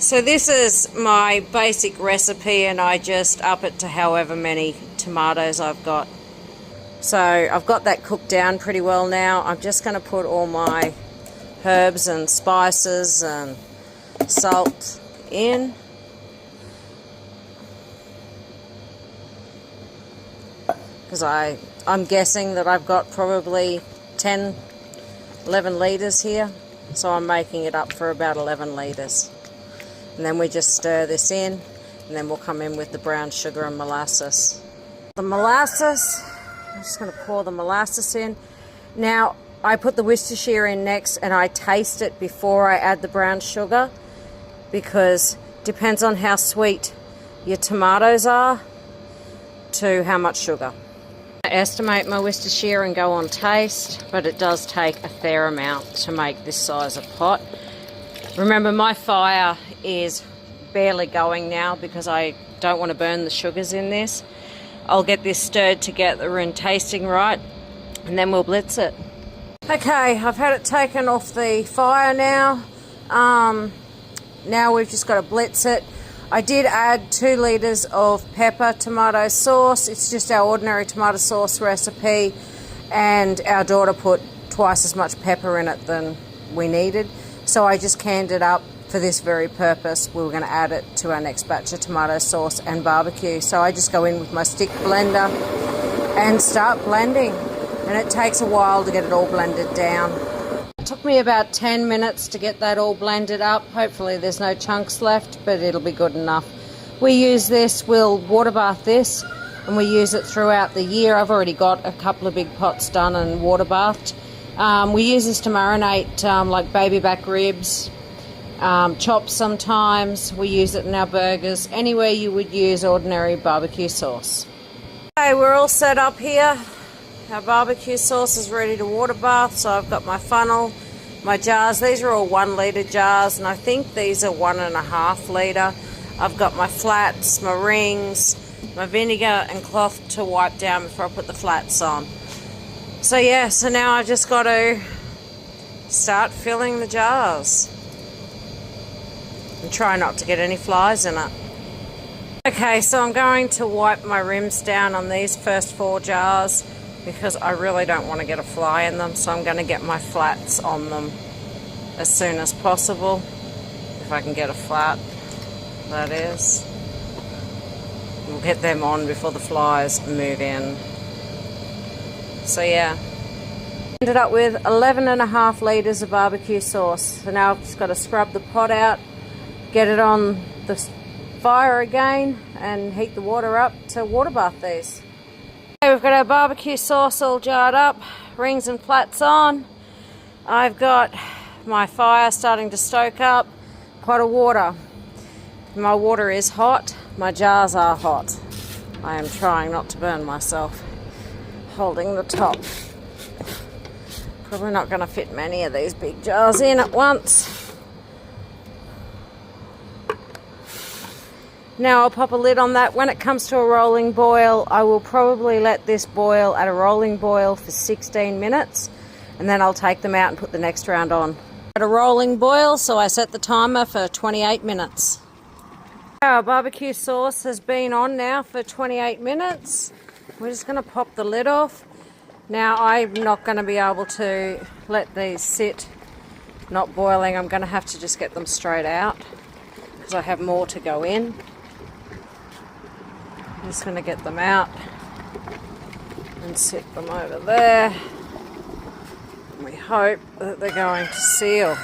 So this is my basic recipe, and I just up it to however many tomatoes I've got. So I've got that cooked down pretty well now. I'm just going to put all my herbs and spices and salt in. Because I'm guessing that I've got probably 10, 11 litres here. So I'm making it up for about 11 litres. And then we just stir this in, and then we'll come in with the brown sugar and molasses. The molasses, I'm just going to pour the molasses in. Now, I put the Worcestershire in next, and I taste it before I add the brown sugar, because it depends on how sweet your tomatoes are to how much sugar. I estimate my Worcestershire and go on taste, but it does take a fair amount to make this size of pot. Remember, my fire is barely going now because I don't want to burn the sugars in this. I'll get this stirred together and tasting right, and then we'll blitz it. Okay, I've had it taken off the fire now. Now we've just got to blitz it. I did add 2 litres of pepper tomato sauce. It's just our ordinary tomato sauce recipe, and our daughter put twice as much pepper in it than we needed. So I just canned it up for this very purpose. We were going to add it to our next batch of tomato sauce and barbecue. So I just go in with my stick blender and start blending. And it takes a while to get it all blended down. It took me about 10 minutes to get that all blended up. Hopefully there's no chunks left, but it'll be good enough. We use this, we'll water bath this, and we use it throughout the year. I've already got a couple of big pots done and water bathed. We use this to marinate like baby back ribs, chops sometimes. We use it in our burgers. Anywhere you would use ordinary barbecue sauce. Okay, we're all set up here. Our barbecue sauce is ready to water bath. So I've got my funnel, my jars. These are all 1 litre jars, and I think these are 1.5 litre. I've got my flats, my rings, my vinegar and cloth to wipe down before I put the flats on. So yeah, so now I've just got to start filling the jars and try not to get any flies in it. Okay, so I'm going to wipe my rims down on these first 4 jars because I really don't want to get a fly in them, so I'm going to get my flats on them as soon as possible, if I can get a flat, that is. We'll get them on before the flies move in. So yeah, ended up with 11.5 litres of barbecue sauce. So now I've just got to scrub the pot out, get it on the fire again, and heat the water up to water bath these. Okay, we've got our barbecue sauce all jarred up, rings and flats on. I've got my fire starting to stoke up, pot of water. My water is hot, my jars are hot. I am trying not to burn myself. Holding the top. Probably not going to fit many of these big jars in at once. Now I'll pop a lid on that. When it comes to a rolling boil, I will probably let this boil at a rolling boil for 16 minutes, and then I'll take them out and put the next round on. At a rolling boil, so I set the timer for 28 minutes. Our barbecue sauce has been on now for 28 minutes. We're just going to pop the lid off. Now I'm not going to be able to let these sit not boiling. I'm going to have to just get them straight out because I have more to go in. I'm just going to get them out and sit them over there. We hope that they're going to seal.